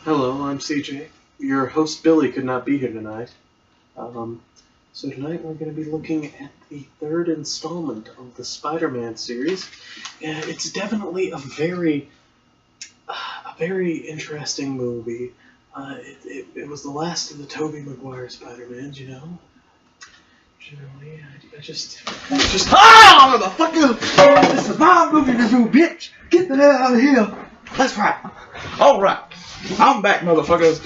Hello, I'm CJ. Your host Billy could not be here tonight. So tonight we're going to be looking at the third installment of the Spider-Man series. And it's definitely a very interesting movie. It was the last of the Tobey Macguire Spider-Mans, you know. Generally, I just motherfucker! This is my movie review, bitch! Get the hell out of here! That's right. Alright. I'm back, motherfuckers.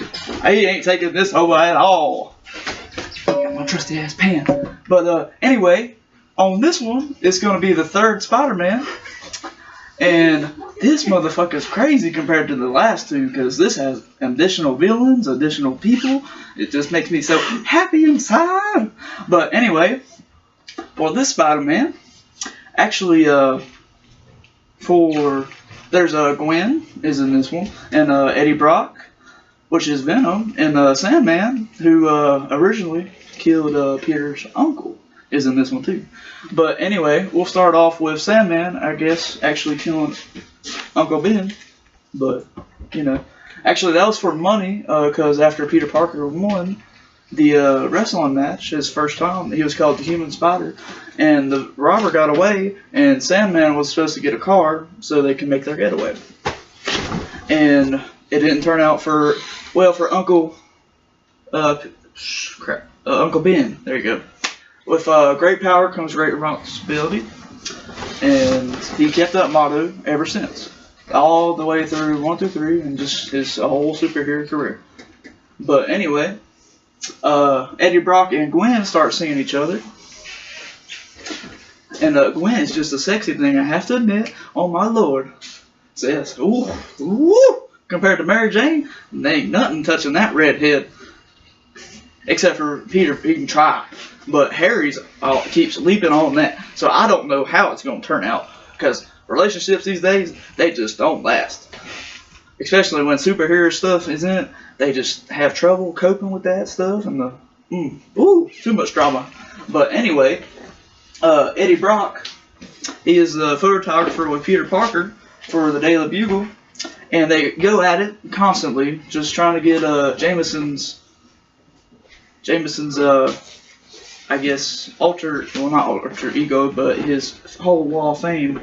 He ain't taking this over at all. Got my trusty ass pen. But anyway, on this one, it's gonna be the third Spider-Man. And this motherfucker's crazy compared to the last two, because this has additional villains, additional people. It just makes me so happy inside. But anyway, for this Spider-Man, actually, there's Gwen is in this one, and Eddie Brock, which is Venom, and Sandman, who originally killed Peter's uncle, is in this one too. But anyway, we'll start off with Sandman, I guess, actually killing Uncle Ben. But, you know, actually that was for money, because after Peter Parker won the wrestling match, his first time, he was called the Human Spider, and the robber got away, and Sandman was supposed to get a car so they can make their getaway. And it didn't turn out for Uncle, Uncle Ben. There you go. With great power comes great responsibility, and he kept that motto ever since, all the way through 1 through 3, and just his whole superhero career. But anyway, Eddie Brock and Gwen start seeing each other, and Gwen is just a sexy thing, I have to admit. Oh my lord, says ooh, compared to Mary Jane, there ain't nothing touching that redhead, except for Peter. He can try. But Harry's keeps leaping on that, so I don't know how it's going to turn out, because relationships these days, they just don't last. Especially when superhero stuff is in it, they just have trouble coping with that stuff, and too much drama. But anyway, Eddie Brock, he is the photographer with Peter Parker for the Daily Bugle, and they go at it constantly, just trying to get Jameson's I guess, not alter ego, but his whole wall of fame.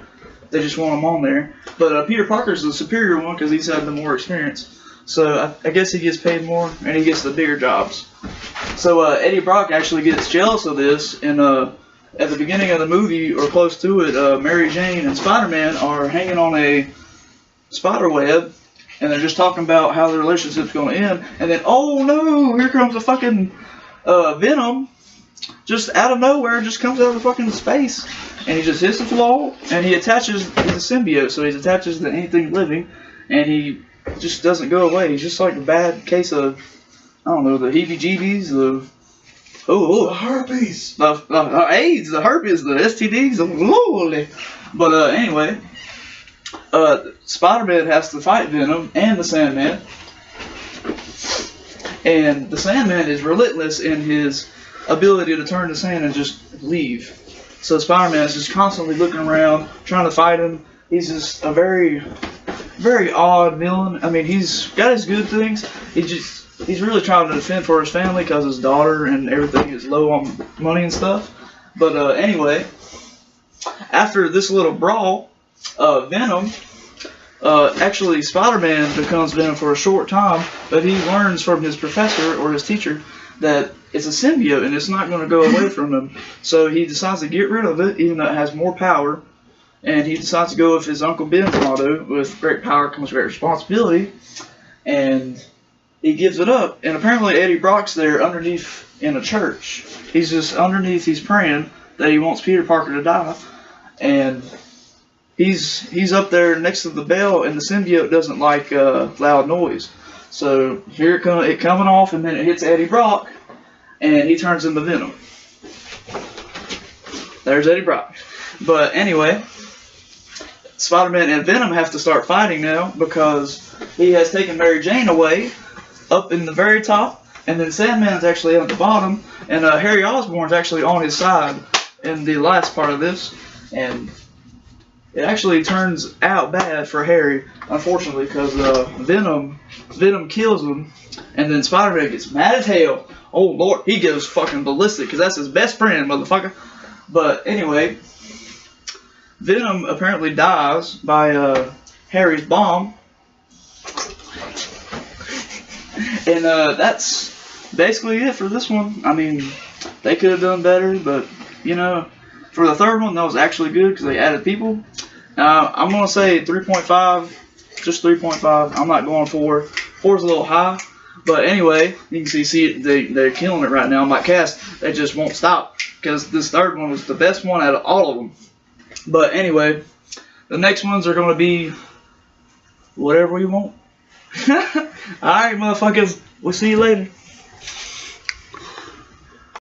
They just want him on there. But Peter Parker's the superior one because he's had the more experience. So I guess he gets paid more and he gets the bigger jobs. So Eddie Brock actually gets jealous of this, and at the beginning of the movie, or close to it, Mary Jane and Spider-Man are hanging on a spider web, and they're just talking about how the relationship's going to end. And then, oh no, here comes the fucking Venom. Just out of nowhere, just comes out of fucking space, and he just hits the floor, and he attaches. He's a symbiote, so he attaches to anything living, and he just doesn't go away. He's just like a bad case of, I don't know, the heebie-jeebies, the herpes, the AIDS, the herpes, the STDs, lordy. But anyway, Spider-Man has to fight Venom and the Sandman, and the Sandman is relentless in his ability to turn to sand and just leave. So Spider-Man is just constantly looking around, trying to fight him. He's just a very, very odd villain. I mean, he's got his good things. He's really trying to defend for his family because his daughter and everything is low on money and stuff. But anyway, after this little brawl, Venom, actually Spider-Man becomes Venom for a short time, but he learns from his professor or his teacher that it's a symbiote and it's not going to go away from him. So he decides to get rid of it, even though it has more power. And he decides to go with his Uncle Ben's motto, with great power comes great responsibility. And he gives it up. And apparently Eddie Brock's there underneath in a church. He's just underneath, he's praying that he wants Peter Parker to die. And he's up there next to the bell, and the symbiote doesn't like loud noise. So here it coming off, and then it hits Eddie Brock, and he turns into Venom. There's Eddie Brock. But anyway, Spider-Man and Venom have to start fighting now because he has taken Mary Jane away up in the very top, and then Sandman's actually at the bottom, and Harry Osborn's actually on his side in the last part of this, and it actually turns out bad for Harry, unfortunately, because Venom kills him, and then Spider-Man gets mad as hell. Oh Lord, he goes fucking ballistic because that's his best friend, motherfucker. But anyway, Venom apparently dies by Harry's bomb, and that's basically it for this one. I mean, they could have done better, but you know, for the third one, that was actually good because they added people. I'm gonna say 3.5, just 3.5. I'm not going 4. 4's a little high, but anyway, you can see they're killing it right now on my cast. They just won't stop because this third one was the best one out of all of them. But anyway, the next ones are gonna be whatever we want. All right, motherfuckers. We'll see you later.